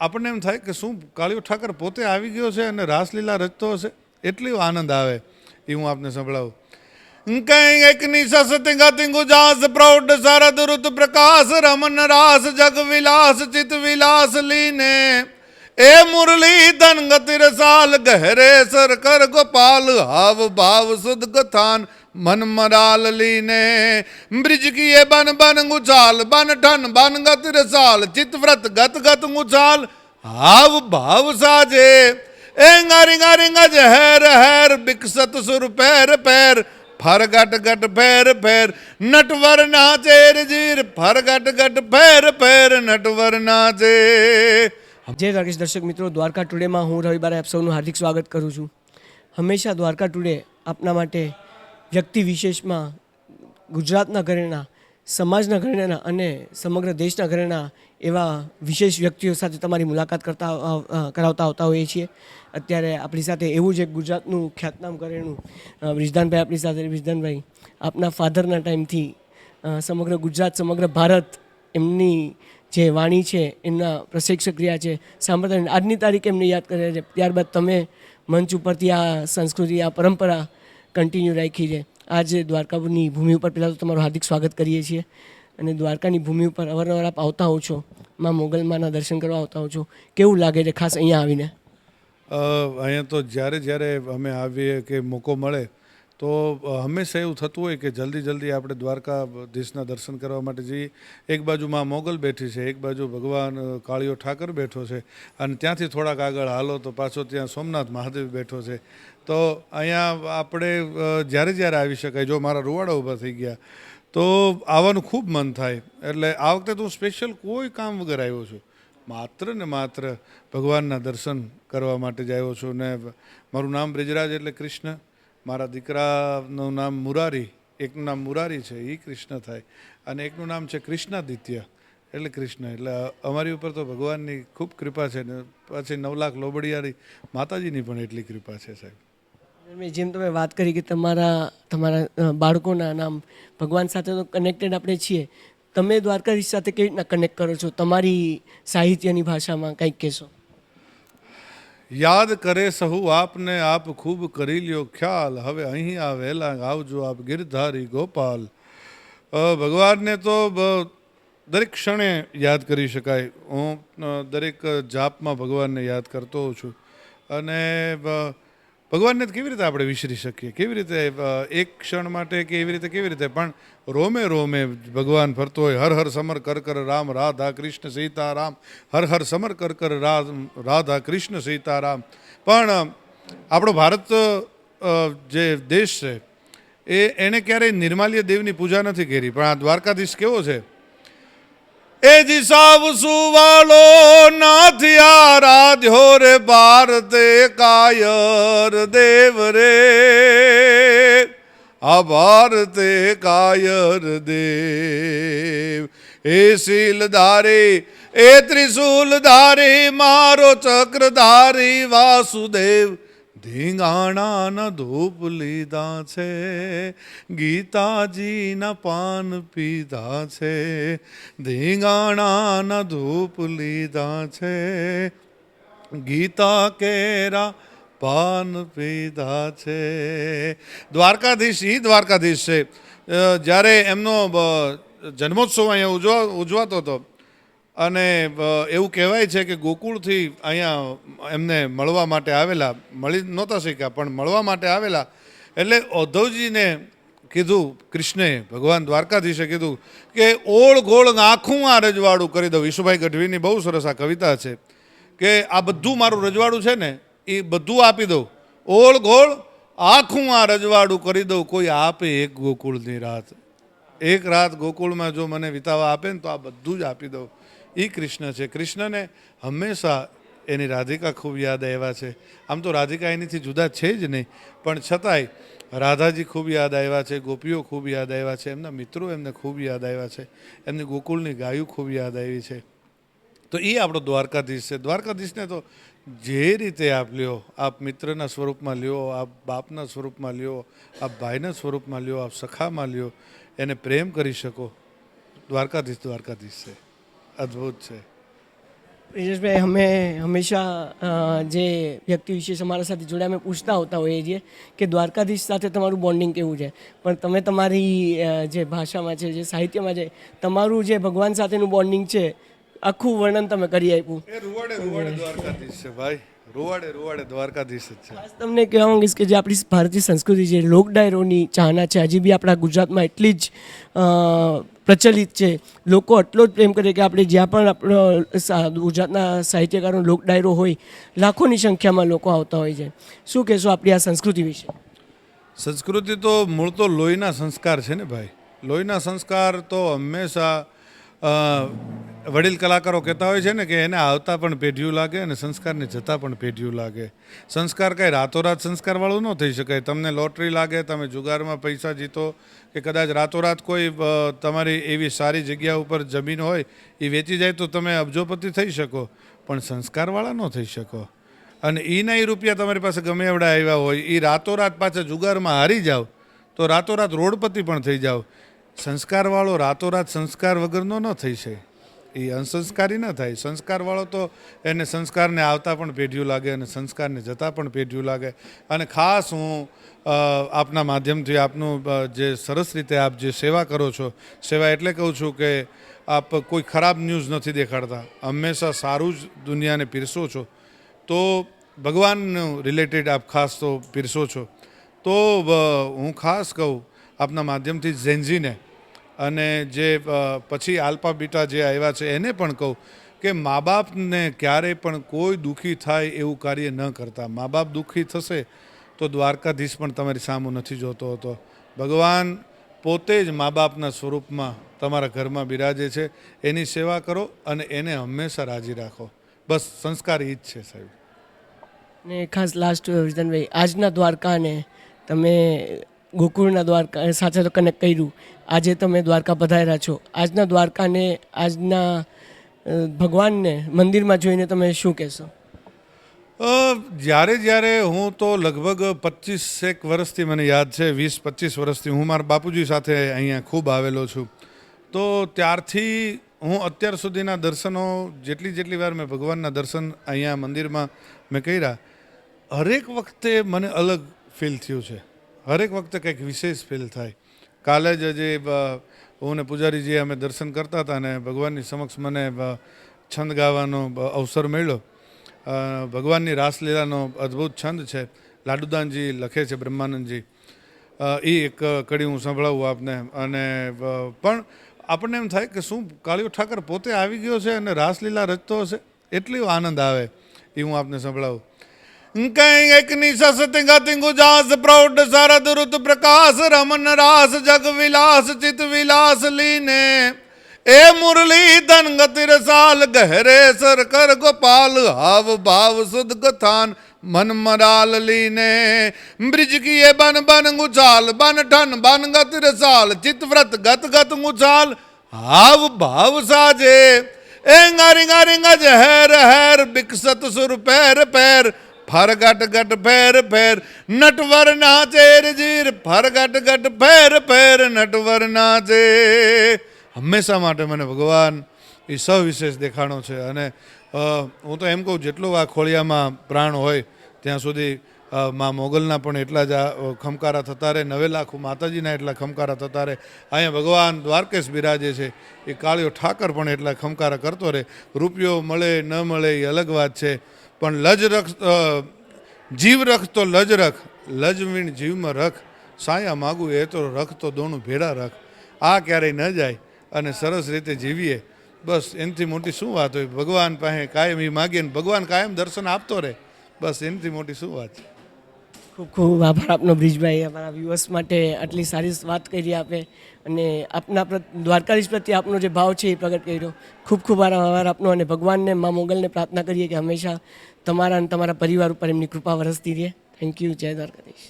આપણને એમ થાય કે શું કાળિયો ઠાકર પોતે આવી ગયો છે અને રાસલીલા રચતો હશે, એટલી આનંદ આવે એ હું આપને સંભળાવું. કઈ એકની સસતી ગતિ ગુજાસ પ્રૌઢ શરદ ઋતુ પ્રકાશ રમન રાસ જગ વિલાસ ચિત વિલાસ લીને એ મુરલી ધન ગતિ રસાલ ગહરે સર કર ગોપાલ હાવ ભાવ સુદ ગથાન मन मराल लीने ब्रिज किए बन बन गुचाल बन ठन बन गत रसाल चित व्रत गत गत गुचाल हाव भाव साजे ए गारी गारी गज हैर हैर बिकसत सुर पैर पैर फर गट गट पैर पैर नटवर नाचे जीर फर गट गट पैर पैर नटवर नाचे. જય દ્વારકેશ દર્શક મિત્રો, દ્વારકા ટુડેમાં હું રવિવારે આપ સૌનું હાર્દિક સ્વાગત કરું છું. હંમેશા દ્વારકા ટુડે આપના માટે વ્યક્તિ વિશેષમાં ગુજરાતના ઘરેણા, સમાજના ઘરેણા અને સમગ્ર દેશના ઘરેણા એવા વિશેષ વ્યક્તિઓ સાથે તમારી મુલાકાત કરાવતા આવતા હોઈએ છીએ. અત્યારે આપણી સાથે એવું જ એક ગુજરાતનું ખ્યાતનામ ઘરેણું બ્રિજદાનભાઈ આપણી સાથે. બ્રિજદાનભાઈ, આપના ફાધરના ટાઈમથી સમગ્ર ગુજરાત, સમગ્ર ભારત એમની જે વાણી છે, એમના પ્રશિક્ષક રહ્યા છે, સાંભળતા આજની તારીખે એમને યાદ કરે છે. ત્યારબાદ તમે મંચ ઉપરથી આ સંસ્કૃતિ, આ પરંપરા કન્ટિન્યુ રાખી છે. આજે દ્વારકાની ભૂમિ ઉપર પહેલાં તો તમારું હાર્દિક સ્વાગત કરીએ છીએ. અને દ્વારકાની ભૂમિ ઉપર અવારનવાર આપ આવતા હો છો, માં મોગલમાના દર્શન કરવા આવતા હો છો. કેવું લાગે છે ખાસ અહીંયા આવીને? અહીંયા તો જ્યારે અમે આવીએ કે મોકો મળે તો હંમેશા એવું થતું હોય કે જલ્દી આપણે દ્વારકાધીશના દર્શન કરવા માટે જઈએ. એક બાજુ માં મોગલ બેઠી છે, એક બાજુ ભગવાન કાળિયો ઠાકર બેઠો છે, અને ત્યાંથી થોડાક આગળ હાલો તો પાછો ત્યાં સોમનાથ મહાદેવ બેઠો છે. તો અહીંયા આપણે જ્યારે આવી શકાય. જો મારા રૂવાડા ઊભા થઈ ગયા તો આવવાનું ખૂબ મન થાય. એટલે આ વખતે તો હું સ્પેશિયલ કોઈ કામ વગર આવ્યો છું, માત્ર ને માત્ર ભગવાનના દર્શન કરવા માટે જ આવ્યો છું. ને મારું નામ બ્રિજરાજ એટલે કૃષ્ણ, મારા દીકરાનું નામ મુરારી, એકનું નામ મુરારી છે એ કૃષ્ણ થાય, અને એકનું નામ છે કૃષ્ણાદિત્ય એટલે કૃષ્ણ. એટલે અમારી ઉપર તો ભગવાનની ખૂબ કૃપા છે, ને પછી 9 લાખ લોબડિયારી માતાજીની પણ એટલી કૃપા છે સાહેબ. જેમ તમે વાત કરી કે તમારા બાળકોના નામ ભગવાન સાથે તો કનેક્ટેડ આપણે છીએ, તમે દ્વારકાધીશ સાથે કેવી રીતના કનેક્ટ કરો છો? તમારી સાહિત્યની ભાષામાં કંઈક કહેશો? યાદ કરે સહુ આપને આપ ખૂબ કરી લ્યો ખ્યાલ, હવે અહીં આવેલા આવજો આપ ગિરધારી ગોપાલ. ભગવાનને તો દરેક ક્ષણે યાદ કરી શકાય. હું દરેક જાપમાં ભગવાનને યાદ કરતો હોઉં છું. અને ભગવાનને કેવી રીતે આપણે વિસરી શકીએ? કેવી રીતે એક ક્ષણ માટે કે એવી રીતે કેવી રીતે? પણ રોમે રોમે ભગવાન ફરતો હોય. હર હર સમર કર કર રામ રાધા કૃષ્ણ સીતારામ, હર હર સમર કર કર રાધા કૃષ્ણ સીતારામ. પણ આપણો ભારત જે દેશ છે એણે ક્યારેય નિર્માલ્ય દેવની પૂજા નથી કરી. પણ આ દ્વારકાધીશ કેવો છે? એ દિશાવ સુવાળો નાથી આરાધ્યો રે ભારતે કાયર દેવ રે, આ ભારતે કાયર દેવ. એ શીલધારી એ ત્રિશૂલધારી મારો ચક્રધારી વાસુદેવ, ધીંગાણાના ધૂપ લીધા છે, ગીતાજીના પાન પીધા છે, ધીંગાણાના ધૂપ લીધા છે, ગીતા કેરા પાન પીધા છે. દ્વારકાધીશ એ દ્વારકાધીશ છે. જ્યારે એમનો જન્મોત્સવ અહીંયા ઉજવાતો હતો, અને એવું કહેવાય છે કે ગોકુળથી અહીંયા એમને મળવા માટે આવેલા, મળી નહોતા શક્યા પણ મળવા માટે આવેલા. એટલે ઉદ્ધવજીને કીધું, કૃષ્ણે, ભગવાન દ્વારકાધીશે કીધું કે ઓળ ગોળ આખું આ રજવાડું કરી દઉં. વિશુભાઈ ગઢવીની બહુ સરસ આ કવિતા છે કે આ બધું મારું રજવાડું છે ને એ બધું આપી દઉં, ઓળ ગોળ આખું આ રજવાડું કરી દઉં, કોઈ આપે એક ગોકુળની રાત. એક રાત ગોકુળમાં જો મને વિતાવા આપે ને તો આ બધું જ આપી દઉં. એ કૃષ્ણ છે. કૃષ્ણને હંમેશા એની રાધિકા ખૂબ યાદ આવ્યા છે. આમ તો રાધિકા એનીથી જુદા છે જ નહીં, પણ છતાંય રાધાજી ખૂબ યાદ આવ્યા છે, ગોપીઓ ખૂબ યાદ આવ્યા છે, એમના મિત્રો એમને ખૂબ યાદ આવ્યા છે, એમની ગોકુળની ગાયું ખૂબ યાદ આવી છે. તો એ આપણો દ્વારકાધીશ છે. દ્વારકાધીશને તો જે રીતે આપ લ્યો, આપ મિત્રના સ્વરૂપમાં લ્યો, આપ બાપના સ્વરૂપમાં લ્યો, આપ ભાઈના સ્વરૂપમાં લ્યો, આપ સખામાં લ્યો, એને પ્રેમ કરી શકો. દ્વારકાધીશ દ્વારકાધીશ છે, અદ્ભુત છે. બ્રિજેશભાઈ, અમે હંમેશા જે વ્યક્તિ વિશેષ અમારા સાથે જોડે અમે પૂછતા હોતા હોઈએ છીએ કે દ્વારકાધીશ સાથે તમારું બોન્ડિંગ કેવું છે, પણ તમે તમારી જે ભાષામાં છે, જે સાહિત્યમાં છે, તમારું જે ભગવાન સાથેનું બોન્ડિંગ છે આખું વર્ણન તમે કરી આપ્યું. એ રૂવાડે દ્વારકાધીશ છે ભાઈ, રૂવાડે દ્વારકાધીશ જ છે. ખાસ તમને કહેવા માંગીશ કે જે આપણી ભારતીય સંસ્કૃતિ છે, લોક ડાયરોની ચાહના છે, હજી બી આપણા ગુજરાતમાં એટલી જ પ્રચલિત છે. લોકો એટલો જ પ્રેમ કરે કે આપણે જ્યાં પણ આપણો ગુજરાતના સાહિત્યકારોનો લોક ડાયરો હોય, લાખોની સંખ્યામાં લોકો આવતા હોય છે. શું કહેશો આપણી આ સંસ્કૃતિ વિશે? સંસ્કૃતિ તો મૂળ તો લોહીના સંસ્કાર છે ને ભાઈ. લોહીના સંસ્કાર તો હંમેશા વડીલ કલાકારો કહેતા હોય છે ને કે એને આવતા પણ પેઢીયું લાગે અને સંસ્કારને જતા પણ પેઢીયું લાગે. સંસ્કાર કાંઈ રાતોરાત સંસ્કારવાળું ન થઈ શકાય. તમને લોટરી લાગે, તમે જુગારમાં પૈસા જીતો, કે કદાચ રાતોરાત કોઈ તમારી એવી સારી જગ્યા ઉપર જમીન હોય એ વેચી જાય તો તમે અબજોપતિ થઈ શકો, પણ સંસ્કારવાળા ન થઈ શકો. અને એના એ રૂપિયા તમારી પાસે ગમે એવડા આવ્યા હોય, એ રાતોરાત પાછા જુગારમાં હારી જાઓ તો રાતોરાત રોડપતિ પણ થઈ જાઓ. સંસ્કારવાળો રાતોરાત સંસ્કાર વગરનો ન થઈ શકે, એ અસંસ્કારી ન થાય. સંસ્કારવાળો તો એને સંસ્કારને આવતા પણ પેઢીયું લાગે અને સંસ્કારને જતા પણ પેઢીયું લાગે. અને ખાસ હું આપના માધ્યમથી આપનું જે સરસ રીતે આપ જે સેવા કરો છો, સેવા એટલે કહું છું કે આપ કોઈ ખરાબ ન્યૂઝ નથી દેખાડતા, હંમેશા સારું જ દુનિયાને પીરસો છો. તો ભગવાનનું રિલેટેડ આપ ખાસ તો પીરસો છો. તો હું ખાસ કહું આપના માધ્યમથી ઝેન્ઝીને અને જે પછી આલ્પા બીટા જે આવ્યા છે એને પણ કહું કે મા બાપને ક્યારેય પણ કોઈ દુઃખી થાય એવું કાર્ય ન કરતા. મા બાપ દુઃખી થશે તો દ્વારકાધીશ પણ તમારી સામું નથી જોતો હતો. ભગવાન પોતે જ મા બાપના સ્વરૂપમાં તમારા ઘરમાં બિરાજે છે. એની સેવા કરો અને એને હંમેશા રાજી રાખો. બસ સંસ્કાર એ જ છે સાહેબ. ને ખાસ લાસ્ટ વિધાનભાઈ, આજના દ્વારકાને તમે ગોકુળના દ્વારકા સાથે તો કનેક્ટ કર્યું, આજે તમે દ્વારકા પધાર્યા છો, આજના દ્વારકાને, આજના ભગવાનને મંદિરમાં જોઈને તમે શું કહેશો? જ્યારે હું તો લગભગ 25 વર્ષથી મને યાદ છે, 20-25 વર્ષથી હું મારા બાપુજી સાથે અહીંયા ખૂબ આવેલો છું. તો ત્યારથી હું અત્યાર સુધીના દર્શનો જેટલી વાર મેં ભગવાનના દર્શન અહીંયા મંદિરમાં મેં કર્યા, હરેક વખતે મને અલગ ફીલ થયું છે. હરેક વખતે કંઈક વિશેષ ફીલ થાય. કાલે જ જે હું ને પૂજારીજી અમે દર્શન કરતા હતા અને ભગવાનની સમક્ષ મને છંદ ગાવાનો અવસર મળ્યો. ભગવાનની રાસલીલાનો અદ્ભુત છંદ છે, લાડુદાનજી લખે છે, બ્રહ્માનંદજી. એ એક કડી હું સંભળાવું આપને. અને પણ આપણને એમ થાય કે શું કાળિયો ઠાકર પોતે આવી ગયો છે અને રાસલીલા રચતો હશે, એટલો આનંદ આવે. એ હું આપને સંભળાવું. કઈ એક નિશસ તિંગતિ ગુજાસ પ્રૌઢ શરદ ઋતુ પ્રકાશ રમન રાસ જગ વિલાસ ચિત વિલાસ લીને એ મુરલી ધન ગતિ રસાલ ગહરે સર કર ગોપાલ હાવ ભાવ સુદ ગથાન મન મરાલ લીને બ્રિજ કિએ બન બન ગુચાલ બન ઠન બન ગતિ રસાલ ચિત વ્રત ગત ગત ગુચાલ હાવ ભાવ સાજે એ ગારી ગારી ગજ હેર હેર બિકસત સુર પેર પેર ફર ગટ ગટ ફેર ફેર નટવર નાચે જીર ફર ગટ ગટ ફેર ફેર નટવર નાચે. હંમેશા માટે મને ભગવાન એ સવિશેષ દેખાણો છે. અને હું તો એમ કહું, જેટલો આ ખોળિયામાં પ્રાણ હોય ત્યાં સુધી મા મોગલના પણ એટલા જ ખમકારા થતા રહે, 9 લાખ માતાજીના એટલા ખમકારા થતા રહે. અહીંયા ભગવાન દ્વારકેશ બિરાજે છે, એ કાળિયો ઠાકર પણ એટલા ખમકારા કરતો રહે. રૂપિયો મળે ન મળે એ અલગ વાત છે, પણ લજ રખ જીવ રખ તો લજ રખ, લજ વીણ જીવમાં રખ, સાયા માગું એ તો રખ તો દોણું ભેડા રખ. આ ક્યારેય ન જાય અને સરસ રીતે જીવીએ, બસ એનાથી મોટી શું વાત હોય. ભગવાન પાસે કાયમ એ માગીએ ને ભગવાન કાયમ દર્શન આપતો રહે, બસ એનાથી મોટી શું વાત છે. ખૂબ ખૂબ આભાર આપનો બ્રિજભાઈ, અમારા વ્યુઅર્સ માટે આટલી સારી વાત કરી આપે અને આપના દ્વારકાધીશ પ્રત્યે આપનો જે ભાવ છે એ પ્રગટ કર્યો. ખૂબ ખૂબ આભાર આપનો. અને ભગવાનને મા મોગલને પ્રાર્થના કરીએ કે હંમેશા તમારા અને તમારા પરિવાર ઉપર એમની કૃપા વરસતી રહે. Thank you. જય દ્વારકાધીશ.